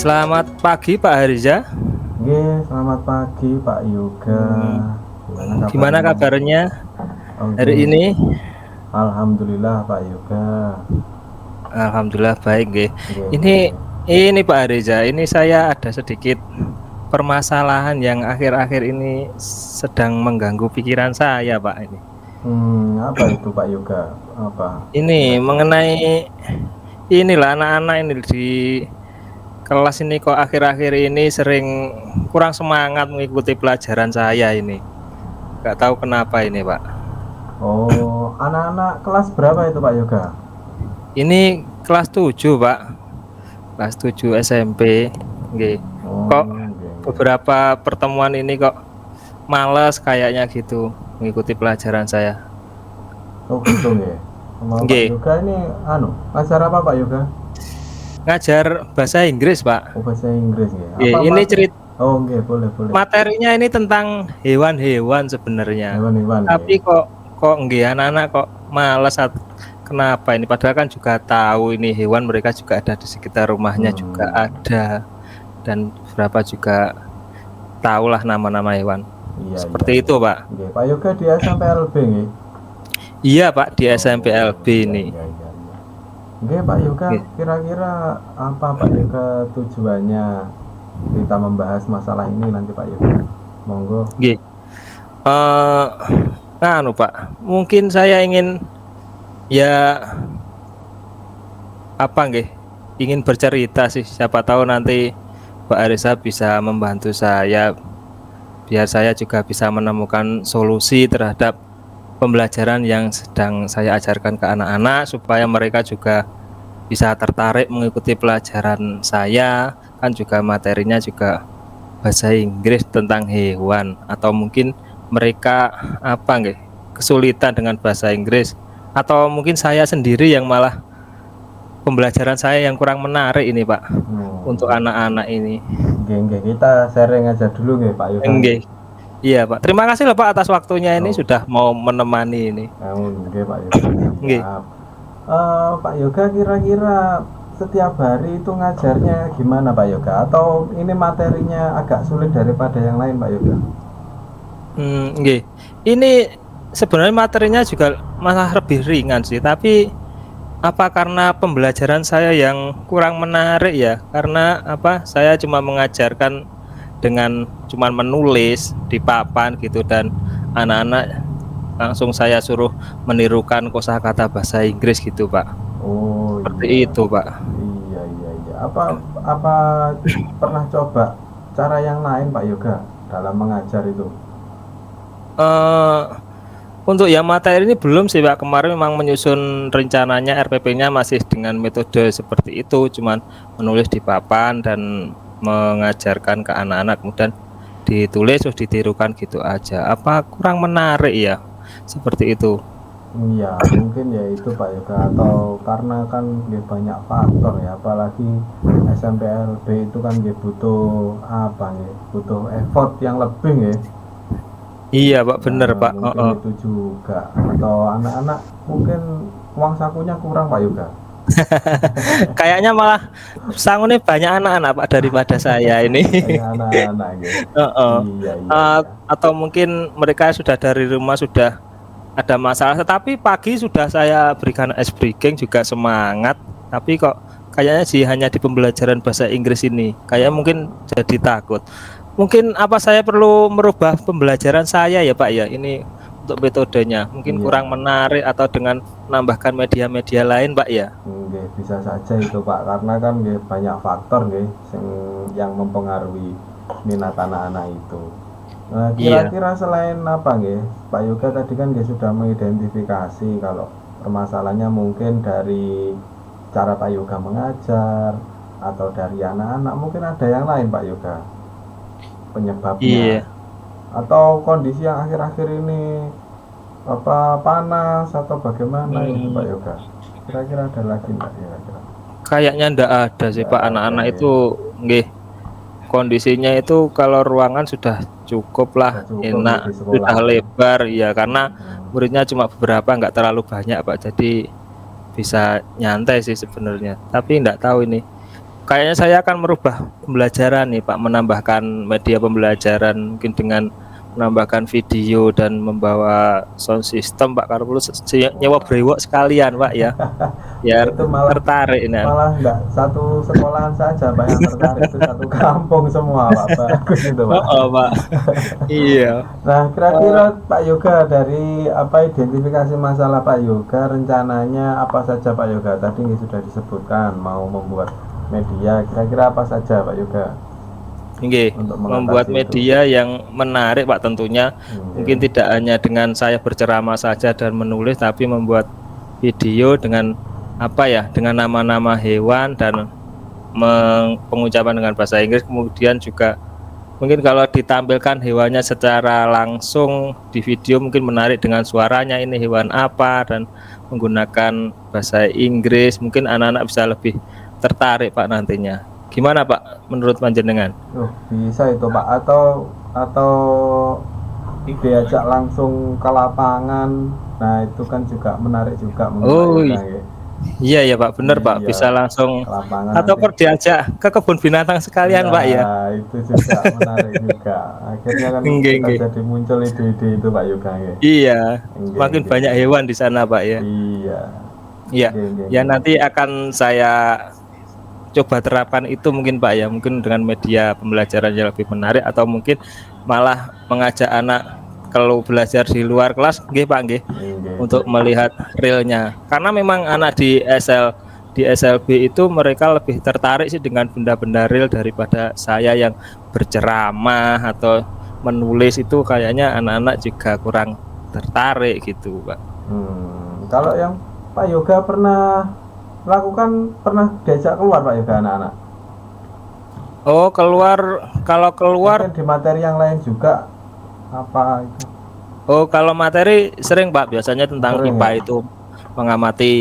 Selamat pagi Pak Hariza. Oke, selamat pagi Pak Yoga. Hmm, Gimana Gimana kabarnya? kabarnya Oke, hari ini? Alhamdulillah Pak Yoga. Alhamdulillah baik, nggih. Oke, Ini oke. ini Pak Hariza, ini saya ada sedikit permasalahan yang akhir-akhir ini sedang mengganggu pikiran saya, Pak ini. Apa itu Pak Yoga? Apa Ini kira-kira? mengenai inilah anak-anak ini di kelas ini kok akhir-akhir ini sering kurang semangat mengikuti pelajaran saya ini. Nggak tahu kenapa ini, Pak. Oh, anak-anak kelas berapa itu Pak Yoga? Ini kelas 7, Pak. Kelas 7 SMP. Nggih. Kok Oke, oke. beberapa pertemuan ini kok males kayaknya gitu mengikuti pelajaran saya. Oh gitu ya. Sama Pak Nggih. Yoga ini ngajar apa Pak Yoga? Ngajar bahasa Inggris, Pak. Oh bahasa Inggris ya. Nggih, Apa ini Oh oke, boleh boleh. materinya ini tentang hewan-hewan sebenarnya. Hewan-hewan ya. Tapi kok nggih anak-anak kok males kenapa ini? Padahal kan juga tahu ini hewan mereka juga ada di sekitar rumahnya juga ada dan beberapa juga tahulah nama-nama hewan. Iya iya. Seperti itu, Pak. Oke, Pak Yoga dia sampai LB nih. Iya, Pak, di SMP Oh, LB iya, ini. iya, iya, iya. Oke, Pak Yoga, Nggih. kira-kira apa Pak Yoga tujuannya kita membahas masalah ini nanti Pak Yoga? Monggo. Nggih. Eh, Pak, mungkin saya ingin ya apa nggih, ingin bercerita sih. Siapa tahu nanti Pak Arisa bisa membantu saya biar saya juga bisa menemukan solusi terhadap pembelajaran yang sedang saya ajarkan ke anak-anak supaya mereka juga bisa tertarik mengikuti pelajaran saya. Kan juga materinya juga bahasa Inggris tentang hewan atau mungkin mereka apa nggih kesulitan dengan bahasa Inggris atau mungkin saya sendiri yang malah pembelajaran saya yang kurang menarik ini Pak untuk Oke, anak-anak ini. oke, kita sharing aja dulu nih Pak Yoga. Nggih. Iya Pak. Terima kasih loh Pak atas waktunya ini Oh, sudah mau menemani ini. oke Pak Yoga. Nggih. Siap. Pak Yoga kira-kira setiap hari itu ngajarnya gimana Pak Yoga? Atau ini materinya agak sulit daripada yang lain Pak Yoga? Nggih. Ini sebenarnya materinya juga malah lebih ringan sih, tapi apa karena pembelajaran saya yang kurang menarik ya? Karena apa? Saya cuma mengajarkan dengan cuman menulis di papan gitu dan anak-anak langsung saya suruh menirukan kosakata bahasa Inggris gitu, Pak. Oh Seperti iya. itu, Pak. Iya iya iya. Apa pernah coba cara yang lain Pak Yoga dalam mengajar itu? Eh Untuk yang materi ini belum sih Pak, kemarin memang menyusun rencananya RPP-nya masih dengan metode seperti itu, cuman menulis di papan dan mengajarkan ke anak-anak kemudian ditulis terus ditirukan gitu aja. Apa kurang menarik ya? Seperti itu. Iya, mungkin ya itu Pak Yoga atau karena kan dia banyak faktor ya, apalagi SMPLB itu kan dia butuh apa ya, butuh effort yang lebih ya. Iya Pak, bener Nah, Pak. mungkin itu juga atau anak-anak mungkin uang sakunya kurang Pak Yoga. Kayaknya malah sangune banyak anak-anak Pak daripada saya ini. Banyak anak-anak ya. Heeh. Iya iya iya. Atau mungkin mereka sudah dari rumah sudah ada masalah, tetapi pagi sudah saya berikan ice breaking juga semangat, tapi kok kayaknya sih hanya di pembelajaran bahasa Inggris ini kayak mungkin jadi takut. Mungkin apa saya perlu merubah pembelajaran saya ya Pak ya ini untuk metodenya mungkin Iya. kurang menarik atau dengan menambahkan media-media lain Pak ya. Nggih, bisa saja itu Pak, karena kan nggih banyak faktor nggih yang mempengaruhi minat anak-anak itu. Iya. Kira-kira selain apa nggih, Pak Yoga tadi kan nggih sudah mengidentifikasi kalau permasalahannya mungkin dari cara Pak Yoga mengajar atau dari anak-anak, mungkin ada yang lain Pak Yoga penyebabnya Iya. atau kondisi yang akhir-akhir ini apa panas atau bagaimana itu Pak Hmm, Yoga? Kira-kira ada lagi nggak kira-kira? Kayaknya ndak ada sih Nggak Pak ada anak-anak ya. itu nggih. Kondisinya itu kalau ruangan sudah cukup Sudah lah, cukup ya enak, di sekolah sudah ya. lebar ya karena Hmm. muridnya cuma beberapa nggak terlalu banyak Pak, jadi bisa nyantai sih sebenarnya. Tapi nggak tahu ini kayaknya saya akan merubah pembelajaran nih Pak, menambahkan media pembelajaran mungkin dengan menambahkan video dan membawa sound system Pak, kalau perlu nyewa brewok sekalian Pak ya, Ya biar itu malah tertarik ini. malah nggak satu sekolahan saja Pak yang tertarik, itu satu kampung semua Pak, bagus itu Pak. Oh, Pak. Iya. Nah Eh, kira-kira Pak Yoga, dari apa identifikasi masalah Pak Yoga, rencananya apa saja Pak Yoga? Tadi ini sudah disebutkan mau membuat media, kira-kira apa saja Pak Yoga Nggih, untuk membuat mengatasi itu? media yang menarik Pak tentunya. Mungkin Oke. tidak hanya dengan saya berceramah saja dan menulis, tapi membuat video dengan apa ya, dengan nama-nama hewan dan pengucapan dengan bahasa Inggris. Kemudian juga mungkin kalau ditampilkan hewannya secara langsung di video mungkin menarik dengan suaranya, ini hewan apa, dan menggunakan bahasa Inggris, mungkin anak-anak bisa lebih tertarik Pak nantinya. Gimana Pak menurut panjenengan? Bisa itu Pak, atau diajak langsung ke lapangan. Nah itu kan juga menarik juga mungkin Pak Oh Yoga ya. iya ya Pak, benar Pak, Iya, bisa langsung ke lapangan atau nanti. diajak ke kebun binatang sekalian Pak ya. Nah itu juga menarik juga. Akhirnya kan Nggih, kita nggih. jadi muncul ide-ide itu Pak Yoga ya. Iya, Nggih, semakin nggih. banyak hewan di sana Pak ya. Iya. Iya, Nggih, nggih, ya nggih. nanti akan saya coba terapkan itu mungkin Pak ya, mungkin dengan media pembelajaran yang lebih menarik, atau mungkin malah mengajak anak kalau belajar di luar kelas, nggih Pak nggih, Nggih, untuk nggih. melihat realnya. Karena memang anak di SLB itu mereka lebih tertarik sih dengan benda-benda real daripada saya yang berceramah atau menulis, itu kayaknya anak-anak juga kurang tertarik gitu Pak. Kalau yang Pak Yoga pernah lakukan, pernah diajak keluar Pak Yoga anak-anak? Oh keluar, kalau keluar, Mungkin di materi yang lain juga apa itu? oh kalau materi sering Pak, biasanya tentang Sering IPA ya? itu mengamati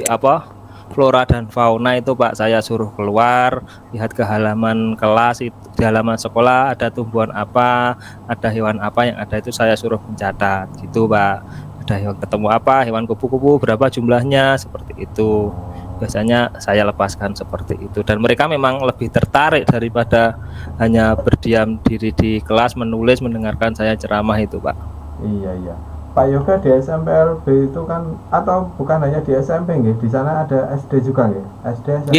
apa flora dan fauna itu Pak, saya suruh keluar lihat ke halaman kelas itu, di halaman sekolah ada tumbuhan apa, ada hewan apa yang ada, itu saya suruh mencatat gitu Pak. Ada hewan, ketemu apa, hewan kupu-kupu berapa jumlahnya, seperti itu. Biasanya saya lepaskan seperti itu, dan mereka memang lebih tertarik daripada hanya berdiam diri di kelas menulis mendengarkan saya ceramah itu Pak. Iya, iya. Pak Yoga di SMPLB itu kan, atau bukan hanya di SMP nggih, di sana ada SD juga nggih? SD, SMP?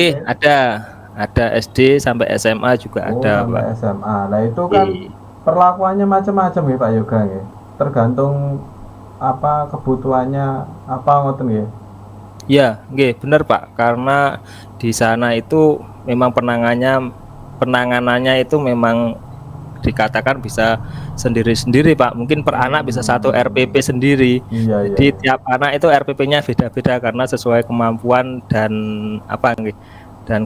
Ada SD sampai SMA juga Oh, ada sampai Pak. SMA. Nah, itu kan Iya. perlakuannya macam-macam ya Pak Yoga nggih. Tergantung apa kebutuhannya, apa ngoten nggih. Ya, nggih, bener Pak. Karena di sana itu memang penanganannya itu memang dikatakan bisa sendiri-sendiri Pak. Mungkin per anak bisa satu RPP sendiri. Iya, iya, Jadi iya. tiap anak itu RPP-nya beda-beda karena sesuai kemampuan dan apa nggih, dan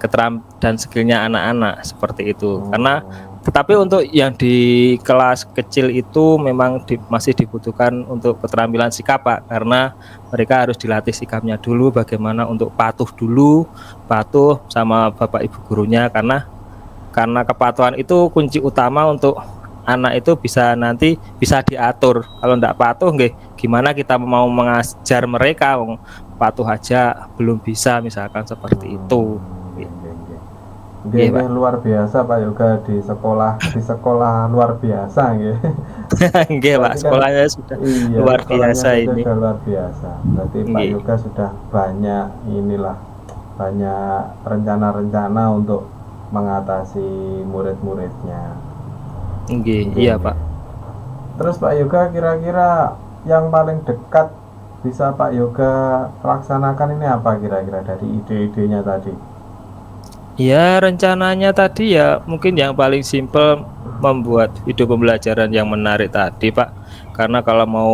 dan skillnya anak-anak seperti itu. Karena tetapi untuk yang di kelas kecil itu memang masih dibutuhkan untuk keterampilan sikap Pak, karena mereka harus dilatih sikapnya dulu, bagaimana untuk patuh dulu, patuh sama bapak ibu gurunya, karena kepatuhan itu kunci utama untuk anak itu bisa nanti bisa diatur. Kalau enggak patuh nggih, gimana kita mau mengajar mereka, patuh aja belum bisa, misalkan seperti itu. Nggih, nggih, nggih. Iya Nggih, Pak. luar biasa Pak Yoga, di sekolah luar biasa nggih. Nggih Pak, Berarti kan sekolahnya sudah iya, luar sekolahnya biasa saja ini. sudah luar biasa. Berarti Pak Nggih. Yoga sudah banyak inilah, banyak rencana-rencana untuk mengatasi murid-muridnya. Nggih, Nggih, iya nggih. Pak. Terus Pak Yoga, kira-kira yang paling dekat bisa Pak Yoga laksanakan ini apa kira-kira dari ide-idenya tadi? Ya rencananya tadi ya mungkin yang paling simpel, membuat video pembelajaran yang menarik tadi Pak. Karena kalau mau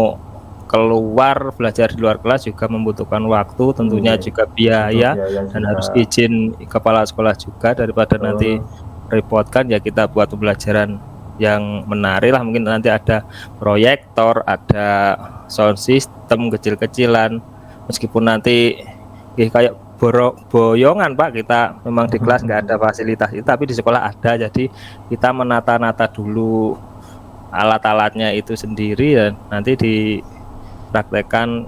keluar belajar di luar kelas juga membutuhkan waktu, tentunya Nggih. juga Butuh biaya, biaya dan juga. harus izin kepala sekolah juga, daripada nanti Terus repotkan ya kita buat pembelajaran yang menarik lah. Mungkin nanti ada proyektor, ada sound system kecil-kecilan, meskipun nanti kayak boyongan Pak, kita memang di kelas nggak ada fasilitas itu, tapi di sekolah ada, jadi kita menata-nata dulu alat-alatnya itu sendiri dan nanti dipraktekkan,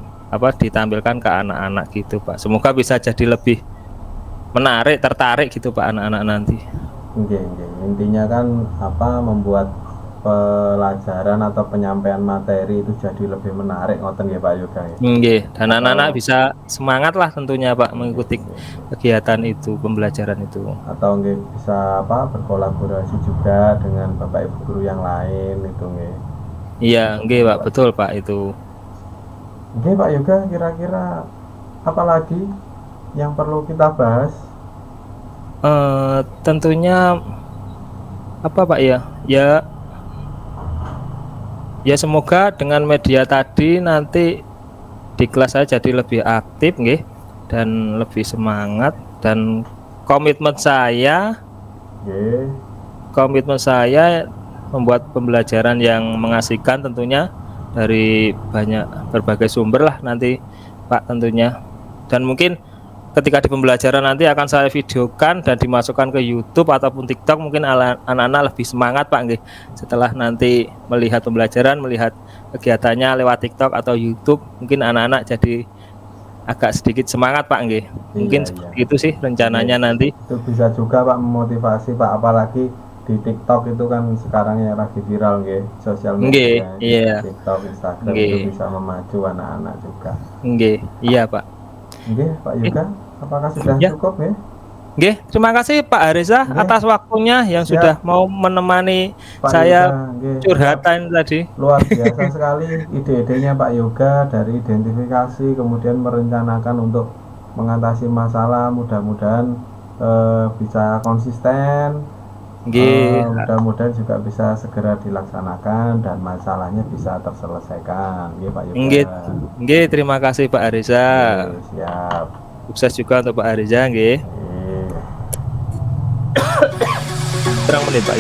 ditampilkan ke anak-anak gitu Pak. Semoga bisa jadi lebih menarik, tertarik gitu Pak anak-anak nanti. Nggih, nggih. Intinya kan apa membuat pelajaran atau penyampaian materi itu jadi lebih menarik ngoten nggih Pak Yoga ya. Nggih, dan anak-anak Atau bisa semangat lah tentunya Pak mengikuti nggih, kegiatan itu, pembelajaran itu. atau nggih bisa apa berkolaborasi juga dengan Bapak Ibu guru yang lain itu nggih. Iya, Untuk nggih Pak, membuat betul Pak itu. Oke Pak Yoga, kira-kira apa lagi yang perlu kita bahas? Tentunya apa Pak ya? Ya semoga dengan media tadi nanti di kelas saya jadi lebih aktif nggih dan lebih semangat, dan komitmen saya Oke, komitmen saya membuat pembelajaran yang mengasihkan tentunya dari berbagai sumber lah nanti Pak tentunya. Dan mungkin ketika di pembelajaran nanti akan saya videokan dan dimasukkan ke YouTube ataupun TikTok, mungkin anak-anak lebih semangat Pak nggih. Setelah nanti melihat pembelajaran, melihat kegiatannya lewat TikTok atau YouTube, mungkin anak-anak jadi agak sedikit semangat Pak nggih. Mungkin iya, seperti iya. itu sih rencananya nanti. Itu bisa juga Pak memotivasi Pak, apalagi di TikTok itu kan sekarang yang lagi viral nggih, sosial Nggih, media iya. TikTok, Instagram itu Nggih. bisa memacu anak-anak juga. Nggih, iya Pak. Nggih Pak Yoga, apakah sudah Ya, cukup nggih? nggih, terima kasih Pak Arisa Nggih, atas waktunya yang siap sudah mau menemani Pak saya Yoga, nggih, siap. curhatan tadi. Luar biasa sekali ide-idenya Pak Yoga, dari identifikasi kemudian merencanakan untuk mengatasi masalah, mudah-mudahan bisa konsisten, Nggih, mudah-mudahan juga bisa segera dilaksanakan dan masalahnya bisa terselesaikan nggih Pak nggih, Yoga. nggih, terima kasih Pak Arisa. Oke, siap. Sukses juga untuk Pak Arisa nggih. Oke. Terang menit Pak.